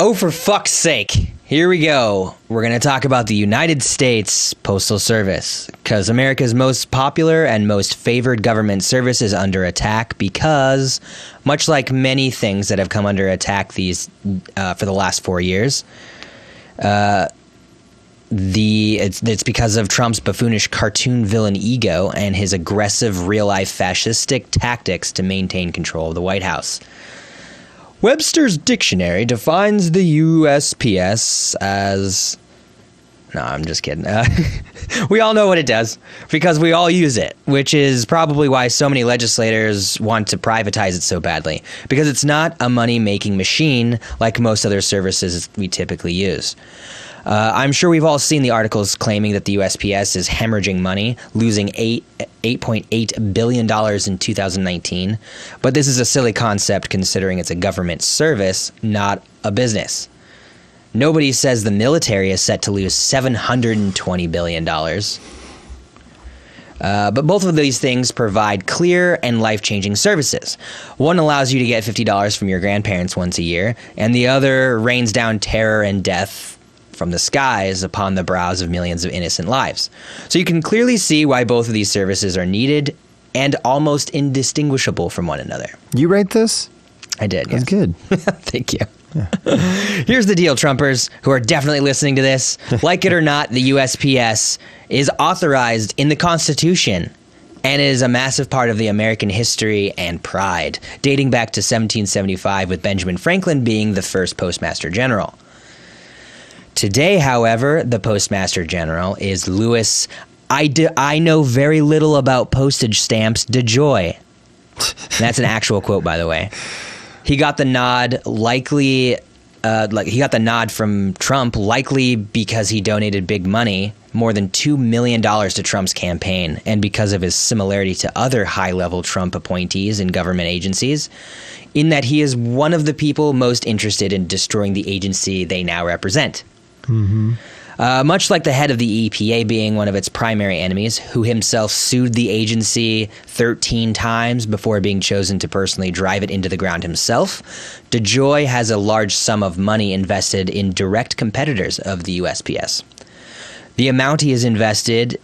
Oh, for fuck's sake. Here we go. We're going to talk about the United States Postal Service, because America's most popular and most favored government service is under attack because, much like many things that have come under attack for the last 4 years, it's because of Trump's buffoonish cartoon villain ego and his aggressive real-life fascistic tactics to maintain control of the White House. Webster's dictionary defines the USPS as... No, I'm just kidding. We all know what it does because we all use it, which is probably why so many legislators want to privatize it so badly, because it's not a money-making machine like most other services we typically use. I'm sure we've all seen the articles claiming that the USPS is hemorrhaging money, losing $8.8 billion in 2019. But this is a silly concept considering it's a government service, not a business. Nobody says the military is set to lose $720 billion. But both of these things provide clear and life-changing services. One allows you to get $50 from your grandparents once a year, and the other rains down terror and death from the skies upon the brows of millions of innocent lives. So you can clearly see why both of these services are needed and almost indistinguishable from one another. You write this? I did. That's yes. good. Thank you. Yeah. Here's the deal, Trumpers, who are definitely listening to this. Like it or not, the USPS is authorized in the Constitution and is a massive part of the American history and pride, dating back to 1775 with Benjamin Franklin being the first Postmaster General. Today, however, the Postmaster General is Louis, I know very little about postage stamps, DeJoy. That's an actual quote, by the way. He got the nod he got the nod from Trump, likely because he donated big money, more than $2 million to Trump's campaign, and because of his similarity to other high-level Trump appointees in government agencies, in that he is one of the people most interested in destroying the agency they now represent. Mm-hmm. Much like the head of the EPA being one of its primary enemies, who himself sued the agency 13 times before being chosen to personally drive it into the ground himself, DeJoy has a large sum of money invested in direct competitors of the USPS. The amount he has invested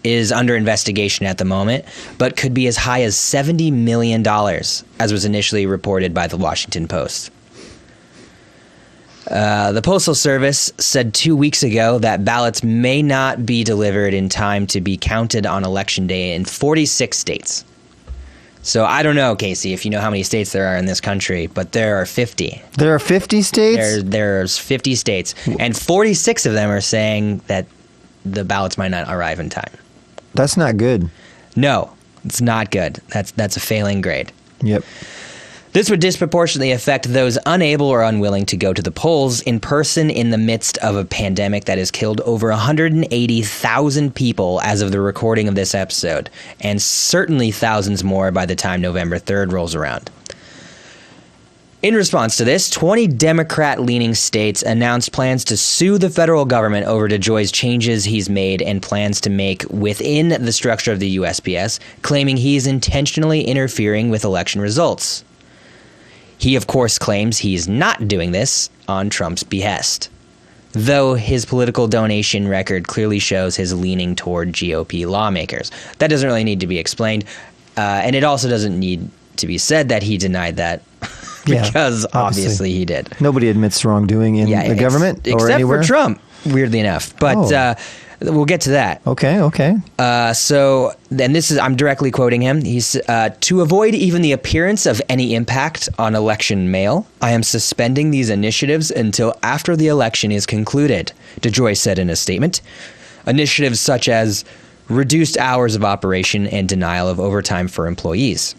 is under investigation at the moment, but could be as high as $70 million, as was initially reported by the Washington Post. The Postal Service said 2 weeks ago that ballots may not be delivered in time to be counted on Election Day in 46 states. So I don't know, Casey, if you know how many states there are in this country, but there are 50. There are 50 states? There's 50 states, and 46 of them are saying that the ballots might not arrive in time. That's not good. No, it's not good. That's a failing grade. Yep. This would disproportionately affect those unable or unwilling to go to the polls in person in the midst of a pandemic that has killed over 180,000 people as of the recording of this episode, and certainly thousands more by the time November 3rd rolls around. In response to this, 20 Democrat-leaning states announced plans to sue the federal government over DeJoy's changes he's made and plans to make within the structure of the USPS, claiming he is intentionally interfering with election results. He, of course, claims he's not doing this on Trump's behest, though his political donation record clearly shows his leaning toward GOP lawmakers. That doesn't really need to be explained, and it also doesn't need to be said that he denied that, because obviously he did. Nobody admits wrongdoing in the government or anywhere. Except for Trump, weirdly enough. But we'll get to that. Okay. So, and this is, I'm directly quoting him. He's, to avoid even the appearance of any impact on election mail, I am suspending these initiatives until after the election is concluded, DeJoy said in a statement. Initiatives such as reduced hours of operation and denial of overtime for employees.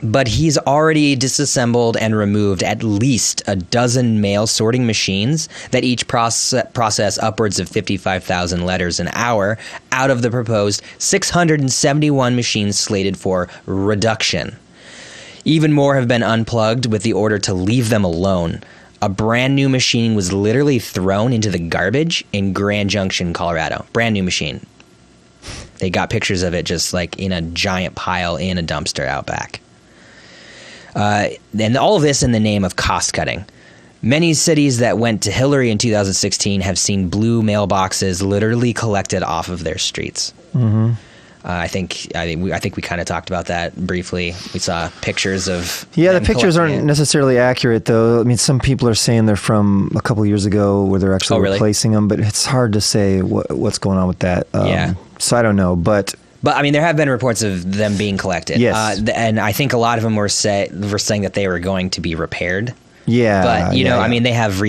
But he's already disassembled and removed at least a dozen mail sorting machines that each process upwards of 55,000 letters an hour out of the proposed 671 machines slated for reduction. Even more have been unplugged with the order to leave them alone. A brand new machine was literally thrown into the garbage in Grand Junction, Colorado. Brand new machine. They got pictures of it just like in a giant pile in a dumpster out back. And all of this in the name of cost cutting. Many cities that went to Hillary in 2016 have seen blue mailboxes literally collected off of their streets. Mm-hmm. I think we kind of talked about that briefly. We saw pictures of the pictures aren't necessarily accurate though. I mean, some people are saying they're from a couple years ago where they're actually replacing them, but it's hard to say what's going on with that. So I don't know, but I mean, there have been reports of them being collected. Yes, and I think a lot of them were saying that they were going to be repaired. Yeah, but I mean, they have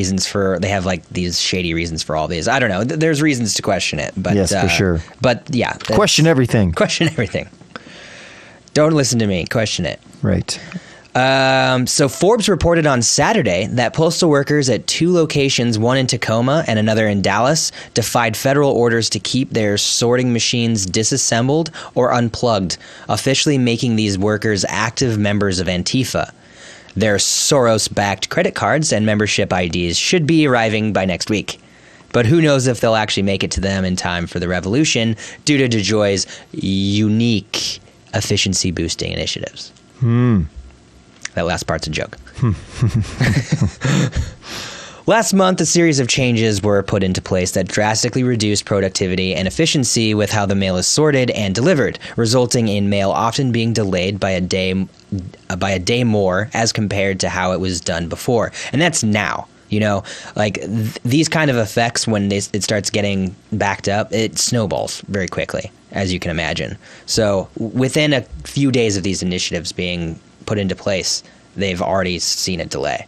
like these shady reasons for all these. I don't know. There's reasons to question it, but yes, for sure. But yeah, question everything. Question everything. Don't listen to me. Question it. Right. So Forbes reported on Saturday that postal workers at 2 locations, one in Tacoma and another in Dallas, defied federal orders to keep their sorting machines disassembled or unplugged, officially making these workers active members of Antifa. Their Soros-backed credit cards and membership IDs should be arriving by next week. But who knows if they'll actually make it to them in time for the revolution due to DeJoy's unique efficiency-boosting initiatives. That last part's a joke. Last month, a series of changes were put into place that drastically reduced productivity and efficiency with how the mail is sorted and delivered, resulting in mail often being delayed by a day more as compared to how it was done before. And that's now. These kind of effects, when it starts getting backed up, it snowballs very quickly, as you can imagine. So within a few days of these initiatives being put into place, they've already seen it delay.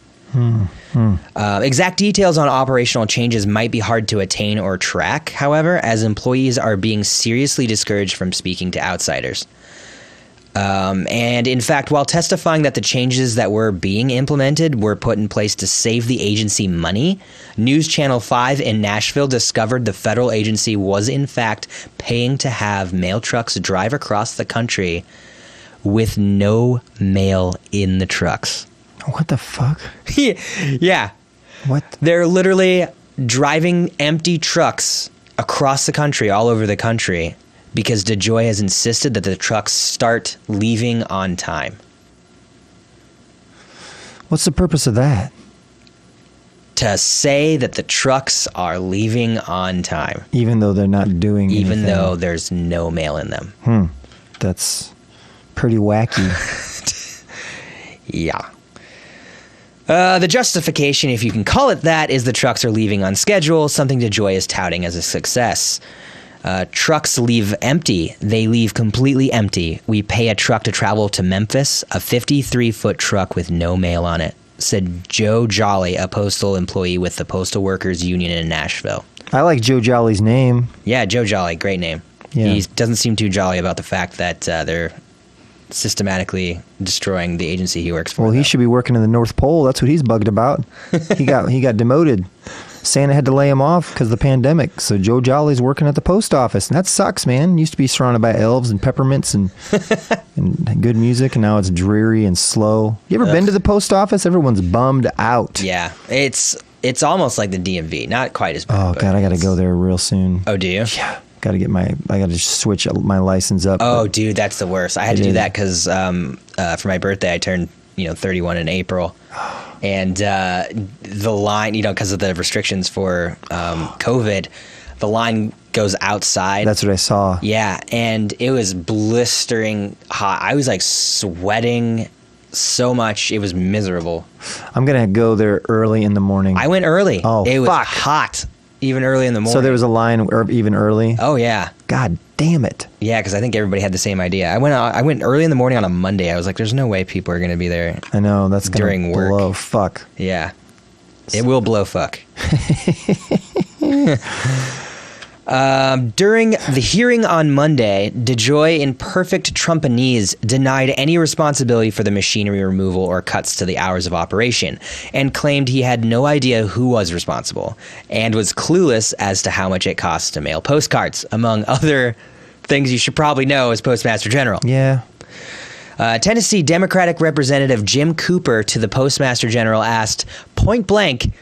Exact details on operational changes might be hard to attain or track, however, as employees are being seriously discouraged from speaking to outsiders. And in fact, while testifying that the changes that were being implemented were put in place to save the agency money, News Channel 5 in Nashville discovered the federal agency was in fact paying to have mail trucks drive across the country with no mail in the trucks. What the fuck? Yeah. What? They're literally driving empty trucks across the country, all over the country, because DeJoy has insisted that the trucks start leaving on time. What's the purpose of that? To say that the trucks are leaving on time. Even though they're not doing anything. Even though there's no mail in them. That's pretty wacky. Yeah. The justification, if you can call it that, is the trucks are leaving on schedule, something DeJoy is touting as a success. Trucks leave empty. They leave completely empty. We pay a truck to travel to Memphis, a 53-foot truck with no mail on it, said Joe Jolly, a postal employee with the Postal Workers Union in Nashville. I like Joe Jolly's name. Yeah, Joe Jolly, great name. Yeah. He doesn't seem too jolly about the fact that they're systematically destroying the agency he works for. Well, he should be working in the North Pole. That's what he's bugged about. He got demoted. Santa had to lay him off because of the pandemic. So Joe Jolly's working at the post office, and that sucks, man. Used to be surrounded by elves and peppermints and good music, and now it's dreary and slow. You ever been to the post office? Everyone's bummed out. Yeah, it's almost like the DMV, not quite as bad. Oh God, I got to go there real soon. Oh, do you? Yeah. I got to switch my license up. Oh, dude, that's the worst. I had to do that because for my birthday, I turned 31 in April, and the line, because of the restrictions for COVID, the line goes outside. That's what I saw. Yeah, and it was blistering hot. I was like sweating so much, it was miserable. I'm gonna go there early in the morning. I went early. Oh, it was fuck. hot. Even early in the morning. So there was a line even early? Oh, yeah. God damn it. Yeah, because I think everybody had the same idea. I went early in the morning on a Monday. I was like, there's no way people are going to be there. I know. That's going to blow fuck. Yeah. It will blow fuck. During the hearing on Monday, DeJoy, in perfect Trumpanese, denied any responsibility for the machinery removal or cuts to the hours of operation, and claimed he had no idea who was responsible, and was clueless as to how much it costs to mail postcards, among other things you should probably know as Postmaster General. Yeah. Tennessee Democratic Representative Jim Cooper to the Postmaster General asked, point blank,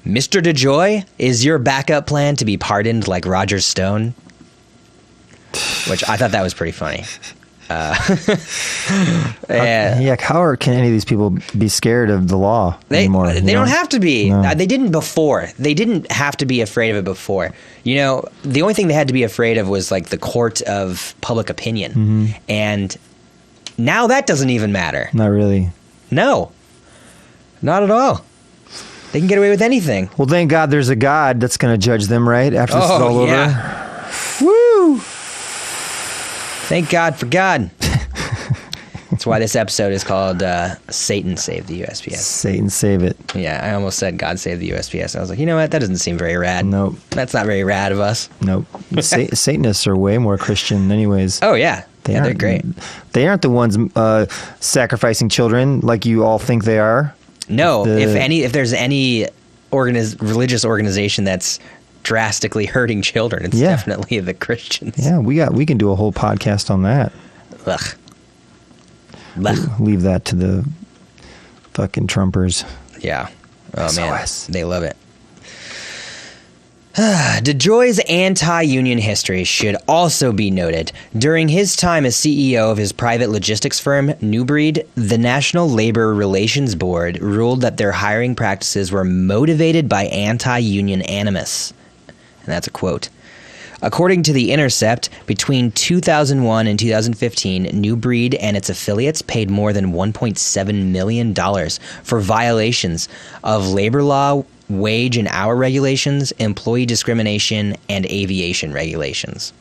Mr. DeJoy, is your backup plan to be pardoned like Roger Stone? Which I thought that was pretty funny. How can any of these people be scared of the law anymore? They don't have to be. No. They didn't before. They didn't have to be afraid of it before. You know, the only thing they had to be afraid of was like the court of public opinion. And now that doesn't even matter. Not really. No, not at all. They can get away with anything. Well, thank God there's a God that's going to judge them, right? After this is all over. Woo! Thank God for God. That's why this episode is called Satan Save the USPS. Satan save it. Yeah, I almost said God Save the USPS. I was like, you know what? That doesn't seem very rad. Nope. That's not very rad of us. Nope. Satanists are way more Christian anyways. Oh, yeah. They're great. They aren't the ones sacrificing children like you all think they are. No. If there's any religious organization that's drastically hurting children, it's definitely the Christians. Yeah, we can do a whole podcast on that. Ugh. Leave that to the fucking Trumpers. Yeah. Oh, SOS. man. They love it. DeJoy's anti-union history should also be noted. During his time as CEO of his private logistics firm, Newbreed, the National Labor Relations Board ruled that their hiring practices were motivated by anti-union animus. And that's a quote. According to The Intercept, between 2001 and 2015, Newbreed and its affiliates paid more than $1.7 million for violations of labor law, wage and hour regulations, employee discrimination, and aviation regulations.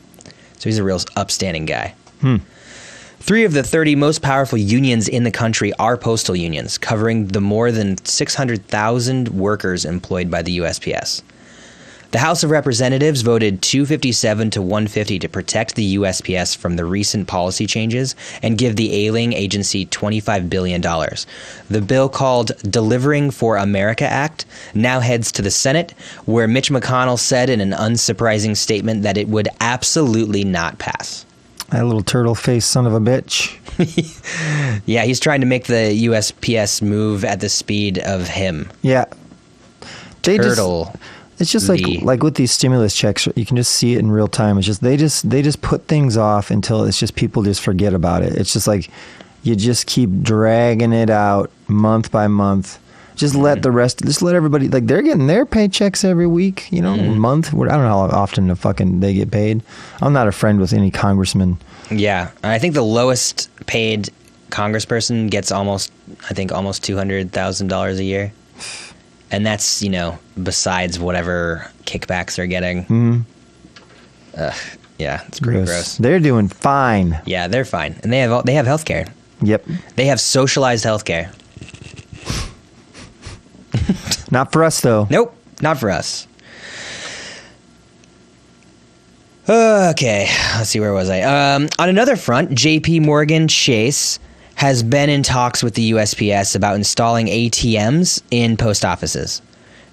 So he's a real upstanding guy. 3 of the 30 most powerful unions in the country are postal unions, covering the more than 600,000 workers employed by the USPS. The House of Representatives voted 257 to 150 to protect the USPS from the recent policy changes and give the ailing agency $25 billion. The bill, called Delivering for America Act, now heads to the Senate, where Mitch McConnell said in an unsurprising statement that it would absolutely not pass. That little turtle-faced son of a bitch. Yeah, he's trying to make the USPS move at the speed of him. Yeah. Turtle. It's just like with these stimulus checks, you can just see it in real time. It's just they just put things off until it's just people just forget about it. It's just like you just keep dragging it out month by month. Just let everybody, like, they're getting their paychecks every week, month. I don't know how often they get paid. I'm not a friend with any congressman. Yeah, I think the lowest paid congressperson gets almost $200,000 a year. And that's, besides whatever kickbacks they're getting. Yeah, it's pretty gross. They're doing fine. Yeah, they're fine. And they have health care. Yep. They have socialized health care. Not for us, though. Nope, not for us. Okay, let's see, where was I? On another front, JP Morgan Chase has been in talks with the USPS about installing ATMs in post offices,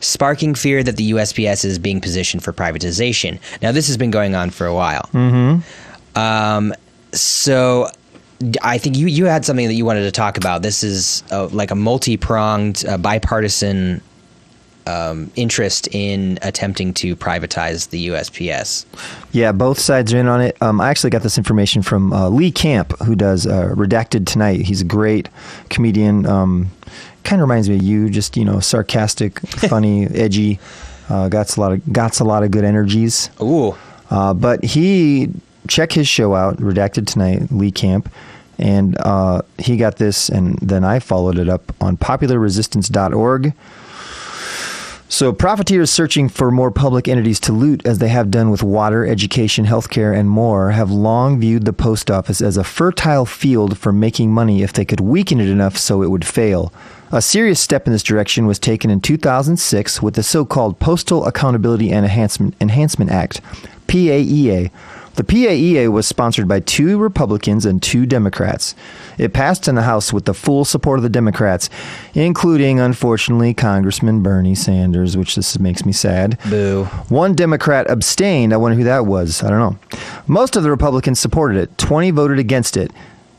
sparking fear that the USPS is being positioned for privatization. Now, this has been going on for a while. So I think you had something that you wanted to talk about. This is like a multi-pronged, bipartisan interest in attempting to privatize the USPS. Yeah, both sides are in on it. I actually got this information from Lee Camp, who does Redacted Tonight. He's a great comedian. Kind of reminds me of you, just sarcastic, funny, edgy. Got a lot of good energies. Ooh. But check his show out, Redacted Tonight, Lee Camp. And he got this, and then I followed it up on popularresistance.org. So profiteers searching for more public entities to loot, as they have done with water, education, healthcare, and more, have long viewed the post office as a fertile field for making money if they could weaken it enough so it would fail. A serious step in this direction was taken in 2006 with the so-called Postal Accountability and Enhancement Act, PAEA. The PAEA was sponsored by 2 Republicans and 2 Democrats. It passed in the House with the full support of the Democrats, including, unfortunately, Congressman Bernie Sanders, which this makes me sad. Boo. 1 Democrat abstained. I wonder who that was. I don't know. Most of the Republicans supported it. 20 voted against it.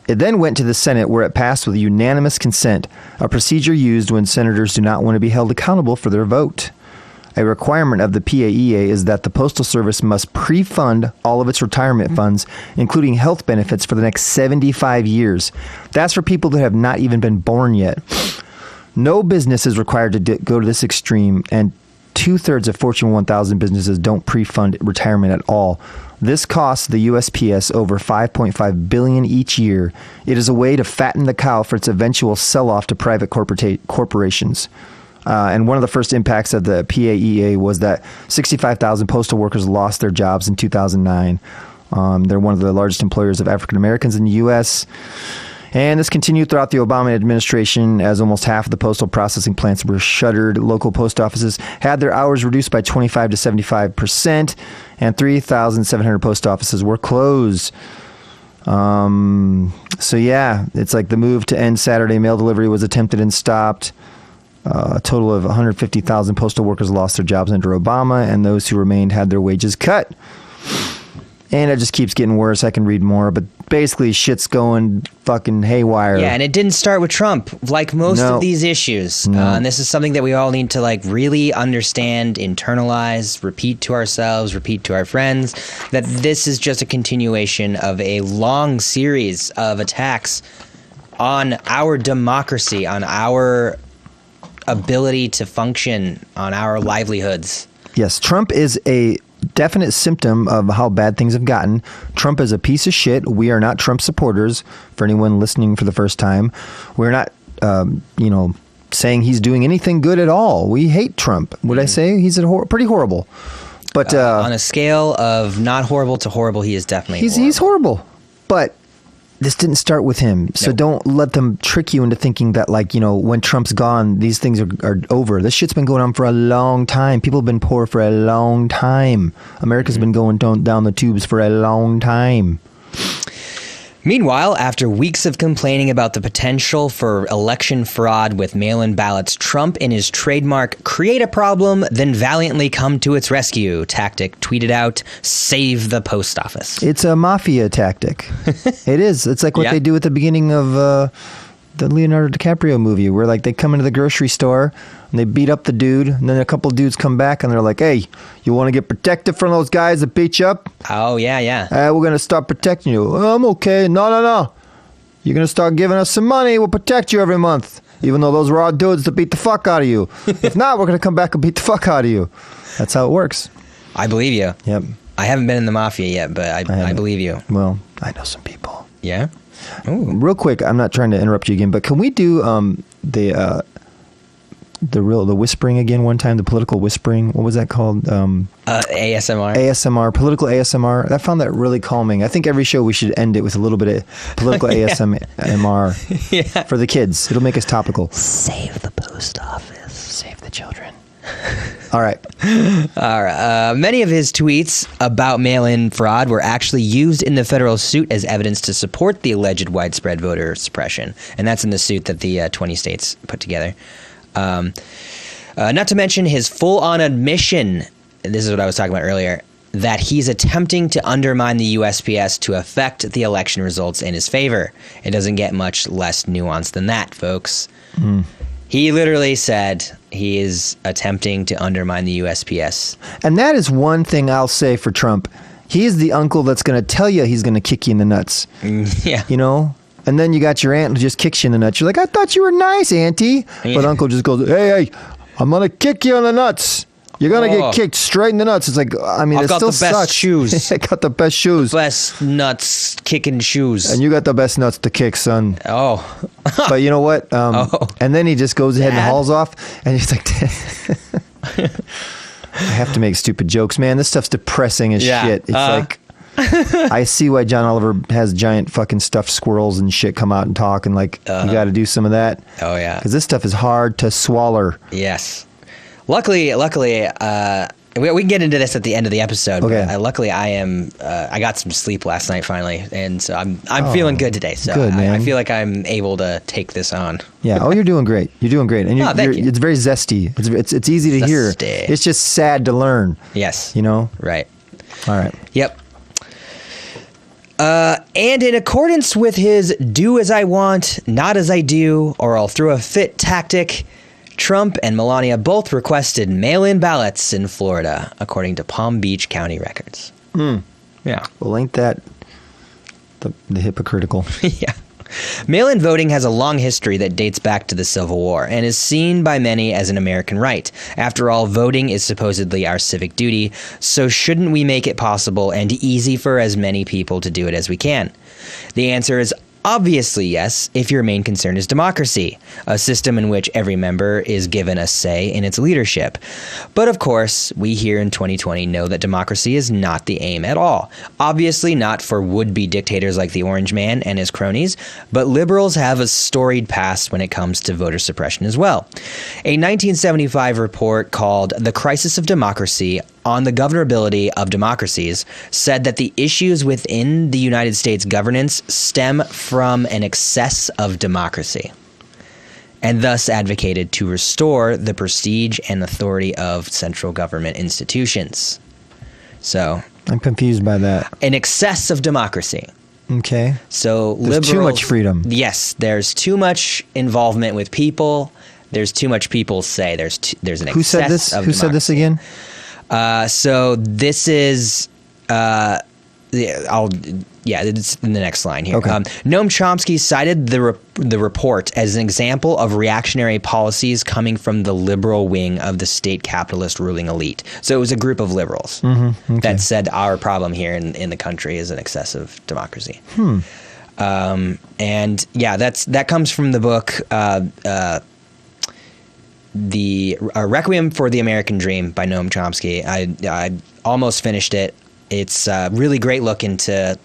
It then went to the Senate, where it passed with unanimous consent, a procedure used when senators do not want to be held accountable for their vote. A requirement of the PAEA is that the Postal Service must pre-fund all of its retirement funds, including health benefits, for the next 75 years. That's for people that have not even been born yet. No business is required to go to this extreme, and 2/3 of Fortune 1000 businesses don't pre-fund retirement at all. This costs the USPS over $5.5 billion each year. It is a way to fatten the cow for its eventual sell-off to private corporations. And one of the first impacts of the PAEA was that 65,000 postal workers lost their jobs in 2009. They're one of the largest employers of African Americans in the U.S., and this continued throughout the Obama administration as almost half of the postal processing plants were shuttered. Local post offices had their hours reduced by 25 to 75%, and 3,700 post offices were closed. So yeah, it's like the move to end Saturday mail delivery was attempted and stopped. A total of 150,000 postal workers lost their jobs under Obama, and those who remained had their wages cut. And it just keeps getting worse. I can read more, but basically shit's going fucking haywire. Yeah, and it didn't start with Trump, like most of these issues. And this is something that we all need to like really understand, internalize, repeat to ourselves, repeat to our friends, that this is just a continuation of a long series of attacks on our democracy, on our ability to function, on our livelihoods. Yes, Trump is a definite symptom of how bad things have gotten. Trump is a piece of shit. We are not Trump supporters. For anyone listening for the first time, we're not, saying he's doing anything good at all. We hate Trump. Would I say he's pretty horrible? But on a scale of not horrible to horrible, he is definitely he's horrible. But this didn't start with him. So don't let them trick you into thinking that, like, when Trump's gone, these things are over. This shit's been going on for a long time. People have been poor for a long time. America's been going down the tubes for a long time. Meanwhile, after weeks of complaining about the potential for election fraud with mail-in ballots, Trump and his trademark "create a problem, then valiantly come to its rescue" tactic tweeted out, "Save the post office." It's a mafia tactic. It is. It's like what they do at the beginning of the Leonardo DiCaprio movie, where like they come into the grocery store and they beat up the dude, and then a couple dudes come back and they're like, "Hey, you want to get protected from those guys that beat you up?" Oh, yeah. We're going to start protecting you. I'm okay. No. You're going to start giving us some money. We'll protect you every month, even though those were all dudes that beat the fuck out of you. If not, we're going to come back and beat the fuck out of you. That's how it works. I believe you. Yep. I haven't been in the mafia yet, but I believe you. Well, I know some people. Yeah? Ooh. Real quick, I'm not trying to interrupt you again, but can we do the whispering again one time, the political whispering? What was that called? ASMR. ASMR, political ASMR. I found that really calming. I think every show we should end it with a little bit of political ASMR for the kids. It'll make us topical. Save the post office. Save the children. All right. Many of his tweets about mail-in fraud were actually used in the federal suit as evidence to support the alleged widespread voter suppression. And that's in the suit that the 20 states put together. Not to mention his full-on admission, this is what I was talking about earlier, that he's attempting to undermine the USPS to affect the election results in his favor. It doesn't get much less nuanced than that, folks. He literally said he is attempting to undermine the USPS. And that is one thing I'll say for Trump. He's the uncle that's going to tell you he's going to kick you in the nuts. Yeah. And then you got your aunt who just kicks you in the nuts. You're like, I thought you were nice, Auntie. Yeah. But Uncle just goes, hey, I'm going to kick you in the nuts. You're going to get kicked straight in the nuts. It's like, I mean, it still sucks. I've got the best shoes. I got the best shoes. Best nuts kicking shoes. And you got the best nuts to kick, son. Oh. But you know what? And then he just goes ahead and hauls off. And he's like, I have to make stupid jokes, man. This stuff's depressing as shit. It's like, I see why John Oliver has giant fucking stuffed squirrels and shit come out and talk. And like, you got to do some of that. Oh, yeah. Because this stuff is hard to swallow. Yes. Luckily, we can get into this at the end of the episode. Okay. But luckily, I got some sleep last night finally, and so I'm feeling good today. So good, man. I feel like I'm able to take this on. Yeah. Oh, you're doing great. You're doing great, and it's very zesty. It's easy to hear. It's just sad to learn. Yes. All Right. right. Yep. And in accordance with his "do as I want, not as I do, or I'll throw a fit" tactic, Trump and Melania both requested mail-in ballots in Florida, according to Palm Beach County records. Yeah. Well, ain't that the hypocritical? Yeah. Mail-in voting has a long history that dates back to the Civil War and is seen by many as an American right. After all, voting is supposedly our civic duty, so shouldn't we make it possible and easy for as many people to do it as we can? The answer is obviously yes, if your main concern is democracy, a system in which every member is given a say in its leadership. But of course, we here in 2020 know that democracy is not the aim at all. Obviously not for would-be dictators like the Orange Man and his cronies, but liberals have a storied past when it comes to voter suppression as well. A 1975 report called The Crisis of Democracy on the Governability of Democracies said that the issues within the United States governance stem from an excess of democracy, and thus advocated to restore the prestige and authority of central government institutions. So, I'm confused by that. an excess of democracy. Okay. So There's too much freedom. Yes, there's too much involvement with people. There's too much people say. There's an excess Who said this? of Who said this again? So this is, it's in the next line here. Okay. Noam Chomsky cited the report as an example of reactionary policies coming from the liberal wing of the state capitalist ruling elite. So it was a group of liberals that said our problem here in the country is an excessive democracy. And yeah, that comes from the book, The Requiem for the American Dream by Noam Chomsky. I almost finished it. It's a really great look into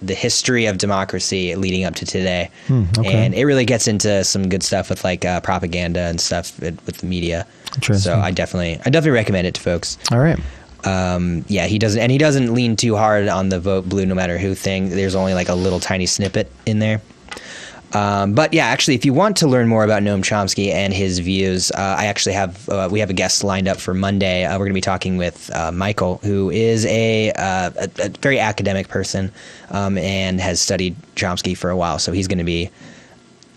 the history of democracy leading up to today. Okay. And it really gets into some good stuff with like propaganda and stuff with the media. Interesting. So I definitely recommend it to folks. All right. Yeah, he doesn't lean too hard on the vote blue no matter who thing. There's only like a little tiny snippet in there. But yeah, actually, if you want to learn more about Noam Chomsky and his views, I actually we have a guest lined up for Monday. We're going to be talking with Michael, who is a very academic person and has studied Chomsky for a while. So he's going to be,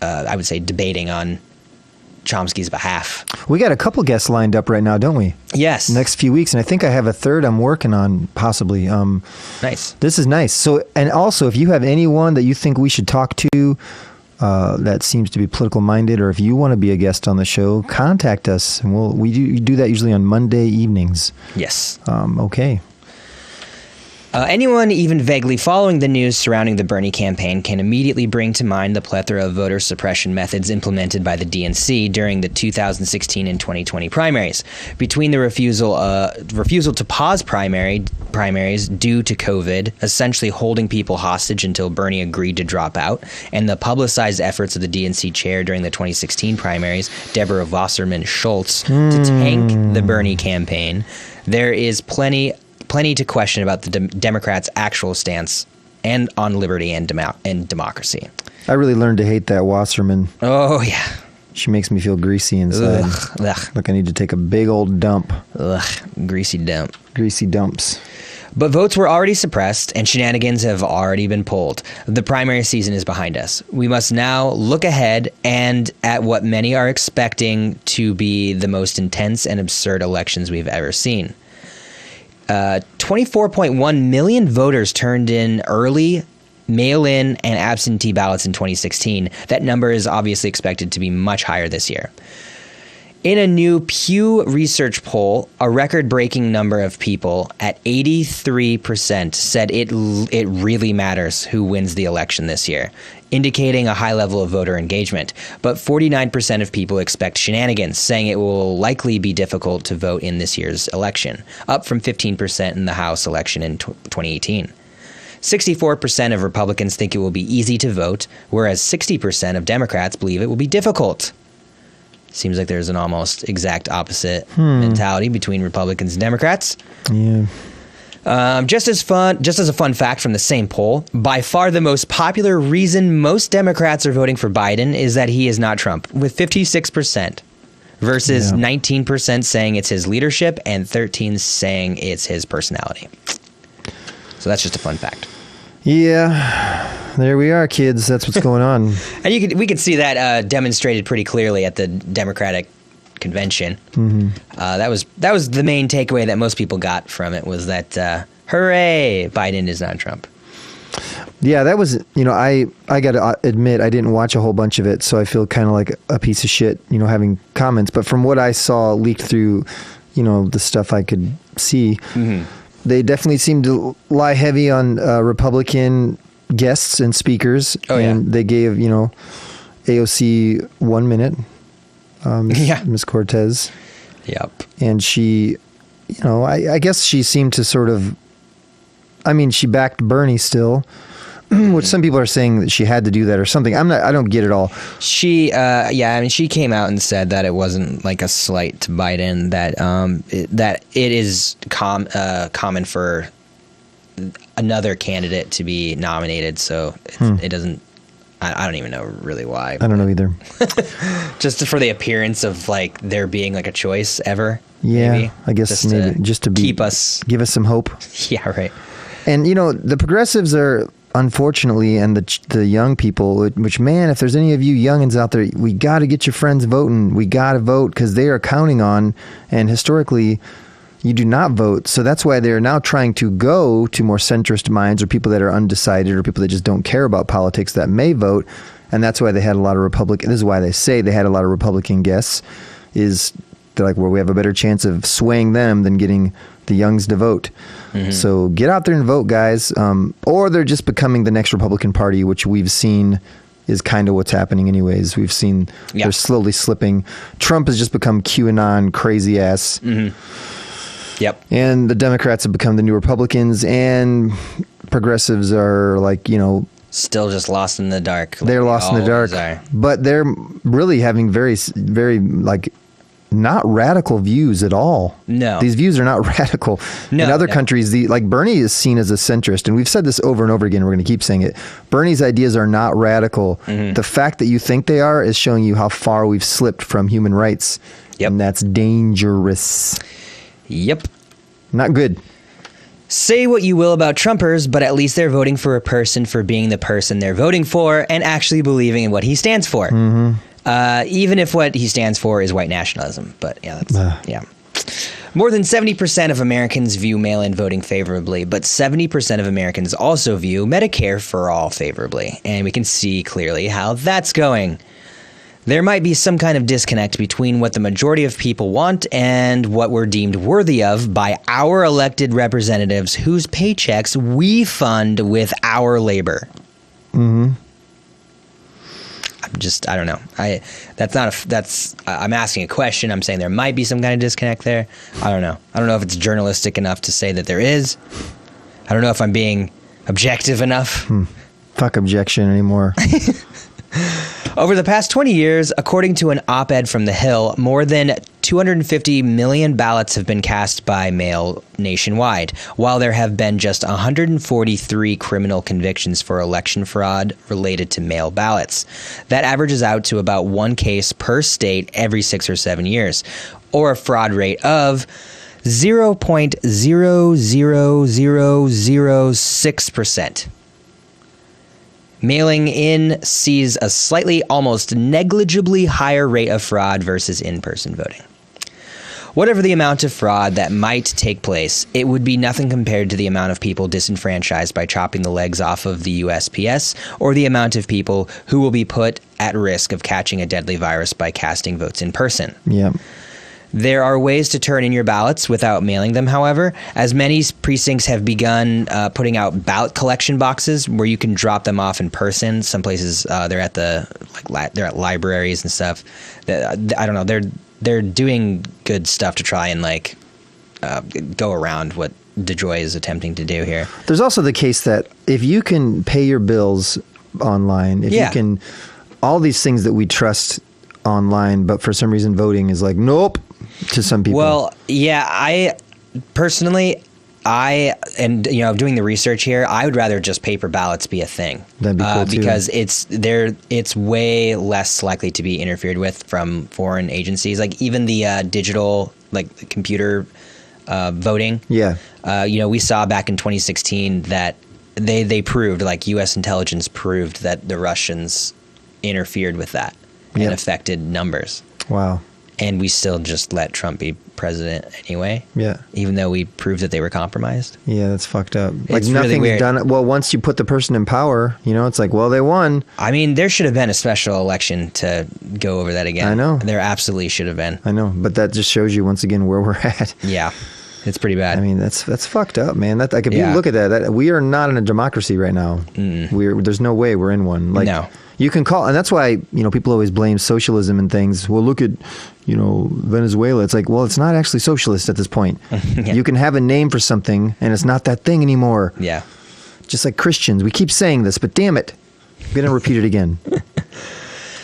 I would say, debating on Chomsky's behalf. We got a couple guests lined up right now, don't we? Yes. Next few weeks, and I think I have a third I'm working on, possibly. Nice. This is nice. So, and also, if you have anyone that you think we should talk to that seems to be political minded, or if you want to be a guest on the show, contact us, and we do that usually on Monday evenings. Yes. Okay. Anyone even vaguely following the news surrounding the Bernie campaign can immediately bring to mind the plethora of voter suppression methods implemented by the DNC during the 2016 and 2020 primaries. Between the refusal to pause primaries due to COVID, essentially holding people hostage until Bernie agreed to drop out, and the publicized efforts of the DNC chair during the 2016 primaries, Deborah Wasserman Schultz, to tank the Bernie campaign, there is plenty to question about the Democrats' actual stance and on liberty and democracy. I really learned to hate that Wasserman. Oh, yeah. She makes me feel greasy inside. Ugh. Like I need to take a big old dump. Ugh, greasy dump. Greasy dumps. But votes were already suppressed, and shenanigans have already been pulled. The primary season is behind us. We must now look ahead and at what many are expecting to be the most intense and absurd elections we've ever seen. 24.1 million voters turned in early, mail-in, and absentee ballots in 2016. That number is obviously expected to be much higher this year. In a new Pew Research poll, a record-breaking number of people at 83% said it really matters who wins the election this year, indicating a high level of voter engagement. But 49% of people expect shenanigans, saying it will likely be difficult to vote in this year's election, up from 15% in the House election in 2018. 64% of Republicans think it will be easy to vote, whereas 60% of Democrats believe it will be difficult. Seems like there's an almost exact opposite mentality between Republicans and Democrats. Yeah. Just as a fun fact from the same poll, by far the most popular reason most Democrats are voting for Biden is that he is not Trump, with 56% versus 19% saying it's his leadership and 13% saying it's his personality. So that's just a fun fact. Yeah, there we are, kids. That's what's going on. And we could see that demonstrated pretty clearly at the Democratic convention. That was the main takeaway that most people got from it, was that hooray, Biden is not Trump. Yeah, that was, I got to admit, I didn't watch a whole bunch of it, so I feel kind of like a piece of shit, having comments. But from what I saw leaked through, the stuff I could see, they definitely seemed to lie heavy on Republican guests and speakers. Oh, yeah. And they gave, AOC 1 minute, Ms. Cortez. Yep. And she, I guess she seemed to sort of, she backed Bernie still, which some people are saying that she had to do that or something. I don't get it all. She, she came out and said that it wasn't like a slight to Biden, that it is common for another candidate to be nominated. So it doesn't, I don't even know really why. I don't know either. Just for the appearance of like there being like a choice ever. Yeah, maybe. I guess maybe just to give us some hope. Yeah, right. And the progressives are, unfortunately, and the young people, which, man, if there's any of you youngins out there, we got to get your friends voting. We got to vote, because they are counting on, and historically, you do not vote. So that's why they're now trying to go to more centrist minds, or people that are undecided, or people that just don't care about politics that may vote. And that's why they had a lot of Republican. This is why they say they had a lot of Republican guests. They're like, well, we have a better chance of swaying them than getting the youngs to vote. So get out there and vote, guys. Or they're just becoming the next Republican Party, which we've seen is kind of what's happening anyways. We've seen they're slowly slipping. Trump has just become QAnon crazy ass. Yep. And the Democrats have become the new Republicans, and progressives are like, still just lost in the dark. They're lost in the dark. But they're really having very, very, like, not radical views at all. No. These views are not radical. In other countries, like Bernie is seen as a centrist, and we've said this over and over again. We're going to keep saying it. Bernie's ideas are not radical. The fact that you think they are is showing you how far we've slipped from human rights. Yep. And that's dangerous. Yep. Not good. Say what you will about Trumpers, but at least they're voting for a person for being the person they're voting for and actually believing in what he stands for. Even if what he stands for is white nationalism. But yeah, More than 70% of Americans view mail-in voting favorably, but 70% of Americans also view Medicare for all favorably. And we can see clearly how that's going. There might be some kind of disconnect between what the majority of people want and what we're deemed worthy of by our elected representatives whose paychecks we fund with our labor. I don't know. I'm asking a question. I'm saying there might be some kind of disconnect there. I don't know. I don't know if it's journalistic enough to say that there is. I don't know if I'm being objective enough. Fuck objection anymore. Over the past 20 years, according to an op-ed from The Hill, more than 250 million ballots have been cast by mail nationwide, while there have been just 143 criminal convictions for election fraud related to mail ballots. That averages out to about one case per state every 6 or 7 years, or a fraud rate of 0.00006%. Mailing in sees a slightly, almost negligibly higher rate of fraud versus in-person voting. Whatever the amount of fraud that might take place, it would be nothing compared to the amount of people disenfranchised by chopping the legs off of the USPS, or the amount of people who will be put at risk of catching a deadly virus by casting votes in person. Yeah. There are ways to turn in your ballots without mailing them, however, as many precincts have begun putting out ballot collection boxes where you can drop them off in person. Some places they're at they're at libraries and stuff. I don't know. They're doing good stuff to try and go around what DeJoy is attempting to do here. There's also the case that if you can pay your bills online, if you can, all these things that we trust online, but for some reason voting is like, nope, to some people. Well, yeah, I personally, doing the research here, I would rather just paper ballots be a thing. That'd be cool too. Because it's way less likely to be interfered with from foreign agencies. Like even the digital, like computer voting. Yeah. We saw back in 2016 that they proved, like U.S. intelligence proved that the Russians interfered with that and affected numbers. Wow. and we still just let Trump be president anyway. Yeah. Even though we proved that they were compromised. Yeah, that's fucked up. Like It's really nothing's weird. done. Well, once you put the person in power, it's like, well, they won. I mean, there should have been a special election to go over that again. I know. There absolutely should have been. I know, but that just shows you once again where we're at. Yeah. It's pretty bad. I mean, that's fucked up, man. That like if Yeah. you look at that, we are not in a democracy right now. There's no way we're in one. Like, No. You can call, and that's why people always blame socialism and things. Well, look at Venezuela. It's like, well, it's not actually socialist at this point. Yeah. You can have a name for something, and it's not that thing anymore. Yeah. Just like Christians, we keep saying this, but damn it, I'm gonna repeat it again.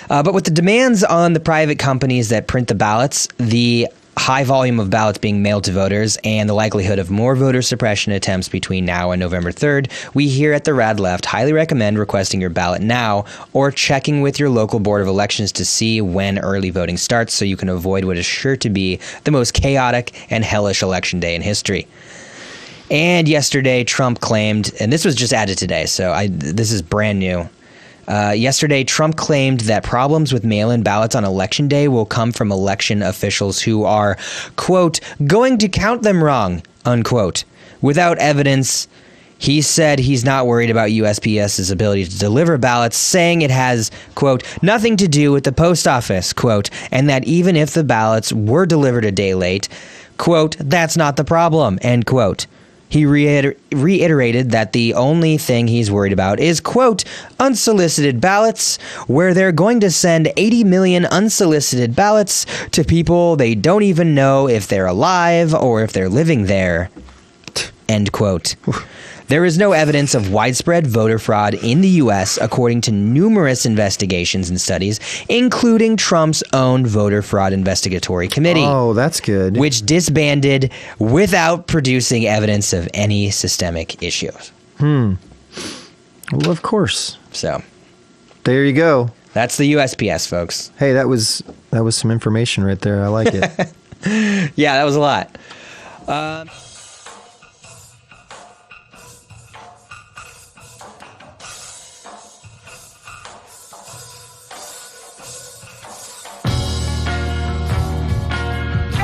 But with the demands on the private companies that print the ballots, the high volume of ballots being mailed to voters, and the likelihood of more voter suppression attempts between now and November 3rd, we here at the Rad Left highly recommend requesting your ballot now or checking with your local board of elections to see when early voting starts so you can avoid what is sure to be the most chaotic and hellish election day in history. And yesterday, Trump claimed, and this was just added today, so this is brand new. Yesterday, Trump claimed that problems with mail-in ballots on Election Day will come from election officials who are, quote, going to count them wrong, unquote. Without evidence, he said he's not worried about USPS's ability to deliver ballots, saying it has, quote, nothing to do with the post office, quote, and that even if the ballots were delivered a day late, quote, that's not the problem, end quote. He reiterated that the only thing he's worried about is, quote, unsolicited ballots, where they're going to send 80 million unsolicited ballots to people they don't even know if they're alive or if they're living there, end quote. There is no evidence of widespread voter fraud in the U.S., according to numerous investigations and studies, including Trump's own Voter Fraud Investigatory Committee. Oh, that's good. Which disbanded without producing evidence of any systemic issues. Well, of course. So, There you go. that's the USPS, folks. Hey, that was some information right there. I like it. Yeah, that was a lot.